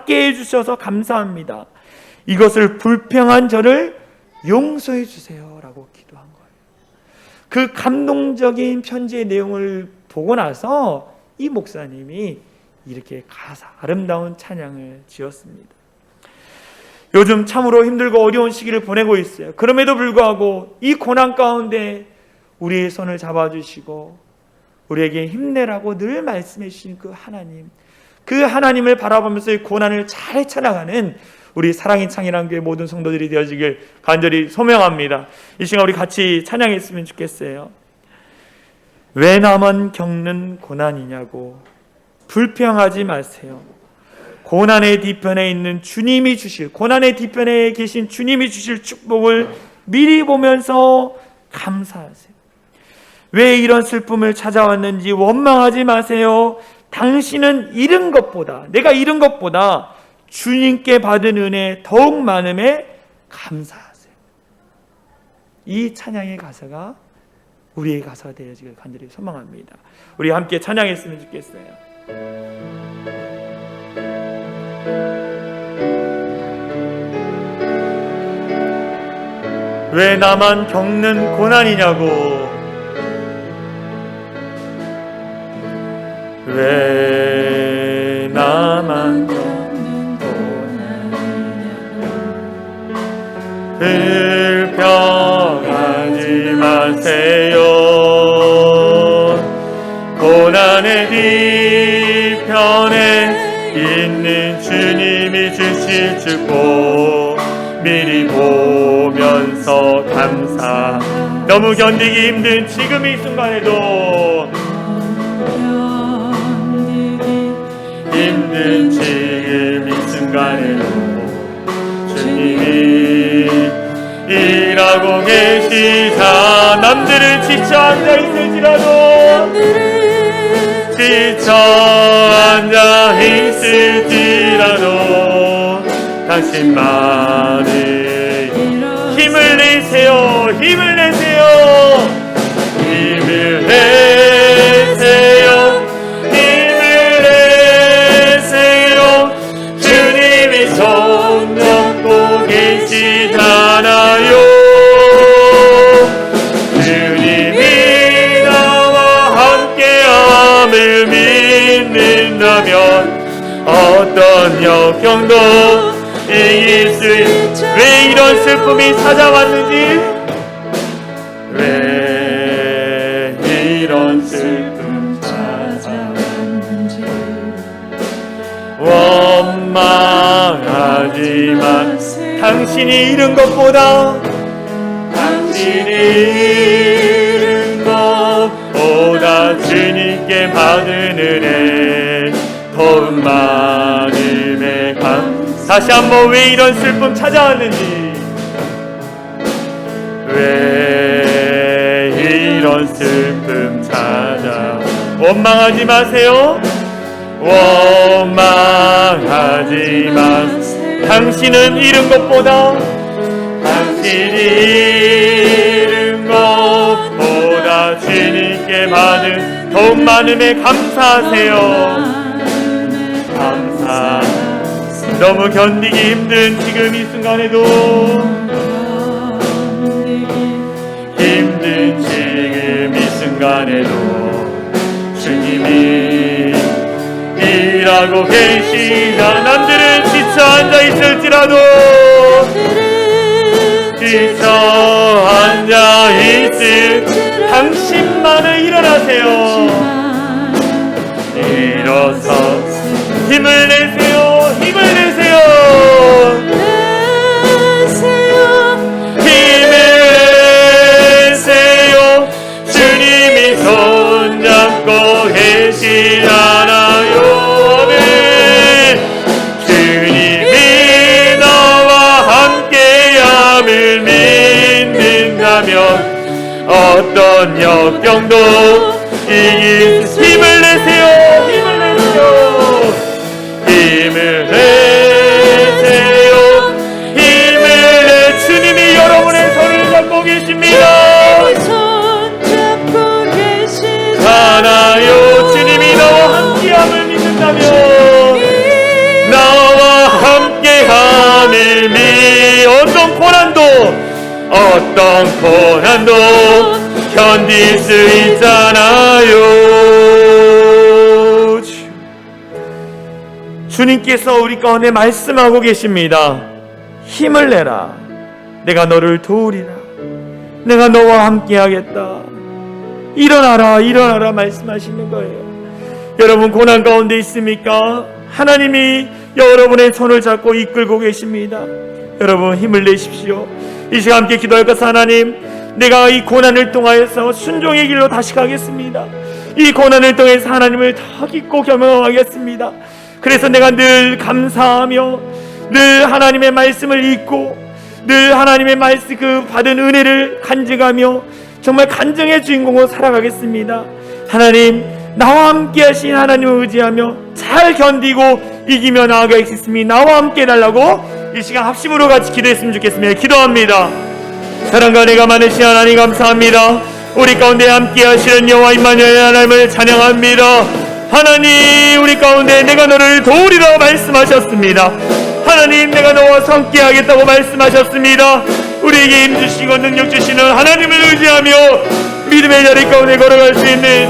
해주셔서 감사합니다. 이것을 불평한 저를 용서해 주세요 라고 기도한 거예요. 그 감동적인 편지의 내용을 보고 나서 이 목사님이 이렇게 아름다운 찬양을 지었습니다. 요즘 참으로 힘들고 어려운 시기를 보내고 있어요. 그럼에도 불구하고 이 고난 가운데 우리의 손을 잡아주시고 우리에게 힘내라고 늘 말씀해 주신 그 하나님, 그 하나님을 바라보면서 이 고난을 잘 헤쳐나가는 우리 사랑의 창이란 교회 모든 성도들이 되어지길 간절히 소명합니다. 이 시간 우리 같이 찬양했으면 좋겠어요. 왜 나만 겪는 고난이냐고 불평하지 마세요. 고난의 뒤편에 있는 주님이 주실, 고난의 뒤편에 계신 주님이 주실 축복을 미리 보면서 감사하세요. 왜 이런 슬픔을 찾아왔는지 원망하지 마세요. 당신은 잃은 것보다, 내가 잃은 것보다 주님께 받은 은혜 더욱 많음에 감사하세요. 이 찬양의 가사가 우리의 가사가 되어지길 간절히 소망합니다. 우리 함께 찬양했으면 좋겠어요. 왜 나만 겪는 고난이냐고, 왜 나만 겪는 고난이냐고 불평하지 마세요. 고난의 뒤편에 있는 주님이 주실 축복 미리 보면서 감사. 너무 견디기 힘든 지금 이 순간에도, 힘든 지금 이 순간에도 주님이 일하고 계시자. 남들은 지쳐 앉아 있을지라도, 지쳐 앉아 있을지라도 당신만의 힘을 내세요. 힘을 내세요. 힘을 내세요. 힘을 내세요. 주님이 손 잡고 계시잖아요. 주님이 나와 함께함을 믿는다면 어떤 역경도 이길 수 있. 왜 이런 슬픔이 찾아왔는지, 왜 이런 슬픔 찾아왔는지 원망하지만 당신이 잃은 것보다, 당신이 잃은 것보다 주님께 받은 은혜 더욱 많음에 감. 다시 한번 왜 이런 슬픔 찾아왔는지, 왜 이런 슬픔 찾아. 원망하지 마세요. 원망하지 마세요. 당신은 잃은 것보다, 당신이 잃은 것보다 주님께 받은 더욱 많음에 감사하세요. 감사. 너무 견디기 힘든 지금 이 순간에도, 힘든 지금 이 순간에도 주님이 일하고 계시다. 남들은 지쳐 앉아 있을지라도, 지쳐 앉아 있을 당신만을 일어나세요. 일어서 힘을 내세요. 힘을 내세요. 힘을 내세요. 주님이 손잡고 계시잖아요. 네. 주님이 나와 함께함을 믿는다면 어떤 역경도 이길 수. 힘을 내세요. 힘을 내세요. 힘을 내세요. 힘을 내. 주님이 여러분의 손을 잡고 계십니다. 살아요. 주님이 나와 함께함을 믿는다면, 나와 함께함을 믿는다면 어떤 고난도 견딜 수 있잖아요. 주님께서 우리 가운데 말씀하고 계십니다. 힘을 내라. 내가 너를 도우리라. 내가 너와 함께 하겠다. 일어나라, 일어나라 말씀하시는 거예요. 여러분 고난 가운데 있습니까? 하나님이 여러분의 손을 잡고 이끌고 계십니다. 여러분 힘을 내십시오. 이 시간 함께 기도할 것은 하나님, 내가 이 고난을 통하여서 순종의 길로 다시 가겠습니다. 이 고난을 통해서 하나님을 더 깊고 경험하겠습니다. 그래서 내가 늘 감사하며 늘 하나님의 말씀을 읽고 늘 하나님의 말씀 그 받은 은혜를 간증하며 정말 간증의 주인공으로 살아가겠습니다. 하나님, 나와 함께 하신 하나님을 의지하며 잘 견디고 이기며 나아가겠습니다. 나와 함께 해달라고 이 시간 합심으로 같이 기도했으면 좋겠습니다. 기도합니다. 사랑과 은혜가 많으신 하나님 감사합니다. 우리 가운데 함께 하시는 여호와 임마누엘 하나님을 찬양합니다. 하나님, 우리 가운데 내가 너를 도우리라 말씀하셨습니다. 하나님, 내가 너와 함께 하겠다고 말씀하셨습니다. 우리에게 힘주시고 능력 주시는 하나님을 의지하며 믿음의 자리 가운데 걸어갈 수 있는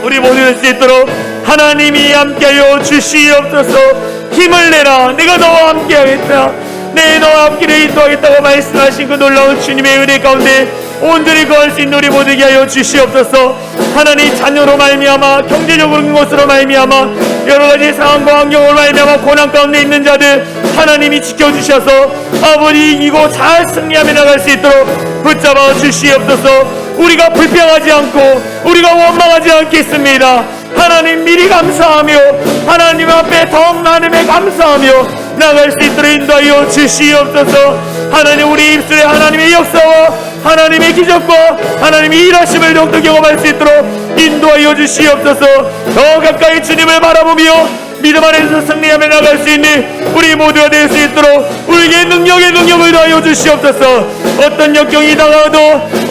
우리 모두 될 수 있도록 하나님이 함께하여 주시옵소서. 힘을 내라. 내가 너와 함께 하겠다. 내 너와 함께를 인도하겠다고 말씀하신 그 놀라운 주님의 은혜 가운데 온전히 거할 수 있는 우리 모두에게 하여 주시옵소서. 하나님, 자녀로 말미암아 경제적인 것으로 말미암아 여러가지 상황과 환경으로 말미암아 고난 가운데 있는 자들 하나님이 지켜주셔서 아버지 이기고 잘 승리하며 나갈 수 있도록 붙잡아 주시옵소서. 우리가 불평하지 않고 우리가 원망하지 않겠습니다. 하나님 미리 감사하며 하나님 앞에 더 많음에 감사하며 나갈 수 있도록 인도하여 주시옵소서. 하나님, 우리 입술에 하나님의 역사와 하나님의 기적과 하나님의 일하심을 더욱더 경험할 수 있도록 인도하여 주시옵소서. 더 가까이 주님을 바라보며 믿음 안에서 승리하며 나갈 수 있는 우리 모두가 될 수 있도록 우리에게 능력의 능력을 더하여 주시옵소서. 어떤 역경이 다가와도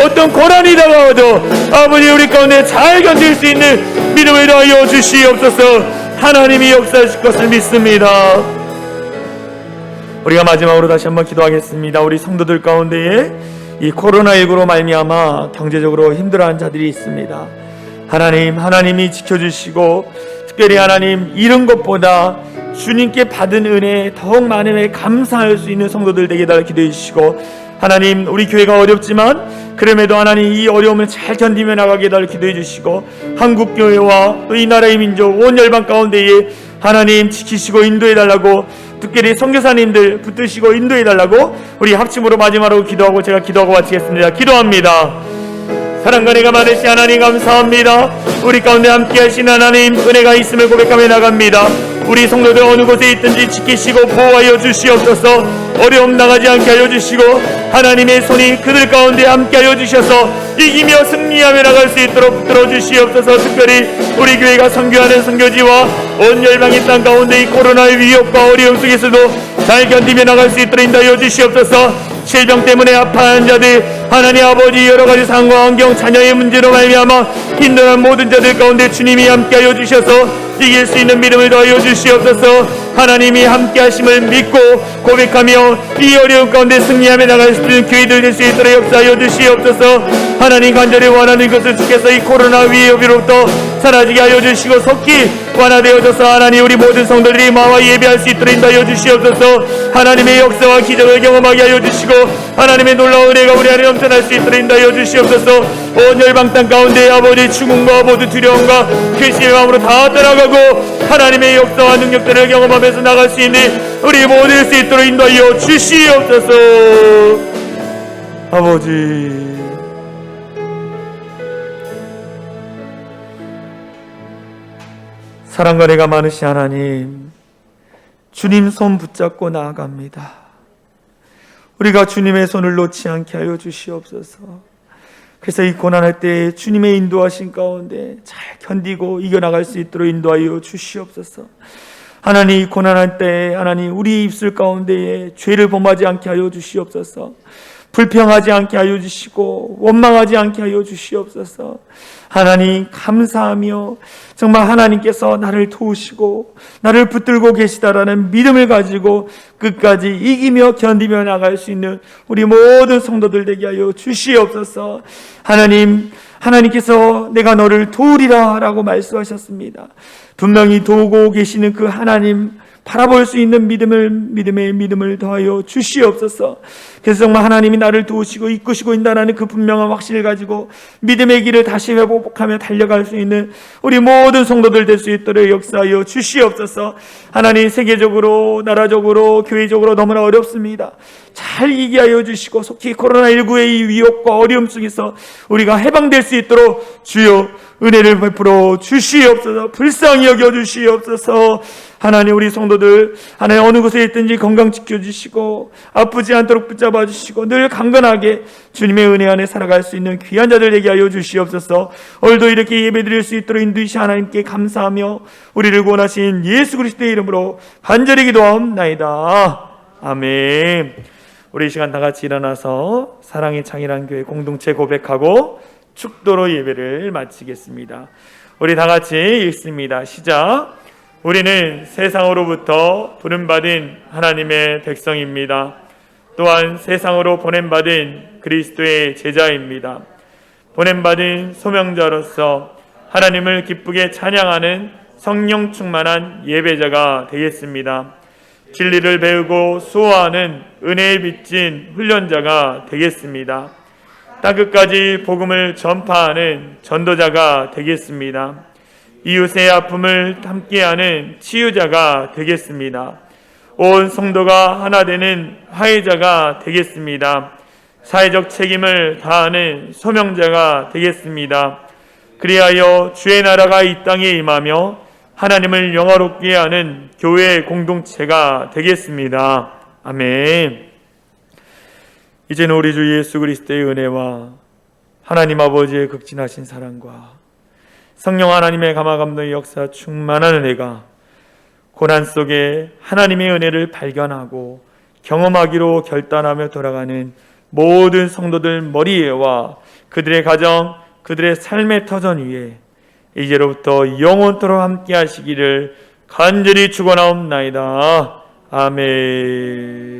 어떤 고난이 다가와도 아버지 우리 가운데 잘 견딜 수 있는 믿음을 더하여 주시옵소서. 하나님이 역사하실 것을 믿습니다. 우리가 마지막으로 다시 한번 기도하겠습니다. 우리 성도들 가운데에 이 코로나19로 말미암아 경제적으로 힘들어하는 자들이 있습니다. 하나님, 하나님이 지켜주시고 특별히 하나님 잃은 것보다 주님께 받은 은혜에 더욱 많음에 감사할 수 있는 성도들 되게 달라 기도해 주시고, 하나님 우리 교회가 어렵지만 그럼에도 하나님 이 어려움을 잘 견디며 나가게 달라 기도해 주시고, 한국교회와 또 이 나라의 민족 온 열방 가운데에 하나님 지키시고 인도해 달라고, 특별히 선교사님들 붙드시고 인도해 달라고 우리 합심으로 마지막으로 기도하고 제가 기도하고 마치겠습니다. 기도합니다. 사랑과 은혜가 많으신 하나님 감사합니다. 우리 가운데 함께 하신 하나님 은혜가 있음을 고백하며 나갑니다. 우리 성도들 어느 곳에 있든지 지키시고 보호하여 주시옵소서. 어려움 나가지 않게 하여 주시고 하나님의 손이 그들 가운데 함께 하여 주셔서 이기며 승리하며 나갈 수 있도록 붙들어 주시옵소서. 특별히 우리 교회가 선교하는 선교지와 온 열방의 땅 가운데 이 코로나의 위협과 어려움 속에서도 잘 견디며 나갈 수 있도록 인도하여 주시옵소서. 질병 때문에 아파하는 자들 하나님 아버지 여러가지 상황 환경 자녀의 문제로 말미암아 힘들어하는 모든 자들 가운데 주님이 함께하여 주셔서 이길 수 있는 믿음을 더하여 주시옵소서. 하나님이 함께하심을 믿고 고백하며 이 어려운 가운데 승리하며 나갈 수 있는 교회들 될 수 있도록 역사하여 주시옵소서. 하나님 간절히 원하는 것을 주께서 이 코로나 위협으로부터 사라지게 하여 주시고 속히 완화되어져서 하나님 우리 모든 성도들이 마와 예배할 수 있도록 인도하여 주시옵소서. 하나님의 역사와 기적을 경험하게 하여 주시고 하나님의 놀라운 은혜가 우리 안에 넘쳐날 수 있도록 인도하여 주시옵소서. 온 열방 땅 가운데 아버지 죽음과 모든 두려움과 근심의 마음으로 다 떠나가고 하나님의 역사와 능력들을 경험하면서 나갈 수 있는 우리 모두 될 수 있도록 인도하여 주시옵소서. 아버지, 사랑과 은혜가 많으신 하나님, 주님 손 붙잡고 나아갑니다. 우리가 주님의 손을 놓지 않게 하여 주시옵소서. 그래서 이 고난할 때 주님의 인도하신 가운데 잘 견디고 이겨나갈 수 있도록 인도하여 주시옵소서. 하나님, 이 고난할 때 하나님 우리 입술 가운데에 죄를 범하지 않게 하여 주시옵소서. 불평하지 않게 하여 주시고 원망하지 않게 하여 주시옵소서. 하나님 감사하며 정말 하나님께서 나를 도우시고 나를 붙들고 계시다라는 믿음을 가지고 끝까지 이기며 견디며 나갈 수 있는 우리 모든 성도들 되게 하여 주시옵소서. 하나님께서 내가 너를 도우리라 라고 말씀하셨습니다. 분명히 도우고 계시는 그 하나님 바라볼 수 있는 믿음의 믿음을 더하여 주시옵소서. 그래서 정말 하나님이 나를 도우시고 이끄시고 있다는 그 분명한 확신을 가지고 믿음의 길을 다시 회복하며 달려갈 수 있는 우리 모든 성도들 될 수 있도록 역사하여 주시옵소서. 하나님, 세계적으로 나라적으로 교회적으로 너무나 어렵습니다. 잘 이기게 하여 주시고 속히 코로나19의 이 위협과 어려움 속에서 우리가 해방될 수 있도록 주여 은혜를 베풀어 주시옵소서. 불쌍히 여겨 주시옵소서. 하나님, 우리 성도들 하나님 어느 곳에 있든지 건강 지켜주시고 아프지 않도록 붙잡아 주시고 늘 강건하게 주님의 은혜 안에 살아갈 수 있는 귀한 자들 되게 하여 주시옵소서. 오늘도 이렇게 예배드릴 수 있도록 인도하신 하나님께 감사하며 우리를 구원하신 예수 그리스도의 이름으로 간절히 기도하옵나이다. 아멘. 우리 이 시간 다 같이 일어나서 사랑의 창이란 교회 공동체 고백하고 축도로 예배를 마치겠습니다. 우리 다 같이 읽습니다. 시작. 우리는 세상으로부터 부름받은 하나님의 백성입니다. 또한 세상으로 보냄받은 그리스도의 제자입니다. 보냄받은 소명자로서 하나님을 기쁘게 찬양하는 성령 충만한 예배자가 되겠습니다. 진리를 배우고 수호하는 은혜에 빚진 훈련자가 되겠습니다. 땅끝까지 복음을 전파하는 전도자가 되겠습니다. 이웃의 아픔을 함께하는 치유자가 되겠습니다. 온 성도가 하나 되는 화해자가 되겠습니다. 사회적 책임을 다하는 소명자가 되겠습니다. 그리하여 주의 나라가 이 땅에 임하며 하나님을 영화롭게 하는 교회의 공동체가 되겠습니다. 아멘. 이제는 우리 주 예수 그리스도의 은혜와 하나님 아버지의 극진하신 사랑과 성령 하나님의 감화감동의 역사 충만한 은혜가 고난 속에 하나님의 은혜를 발견하고 경험하기로 결단하며 돌아가는 모든 성도들 머리에와 그들의 가정, 그들의 삶의 터전 위에 이제로부터 영원토록 함께 하시기를 간절히 축원하옵나이다. 아멘.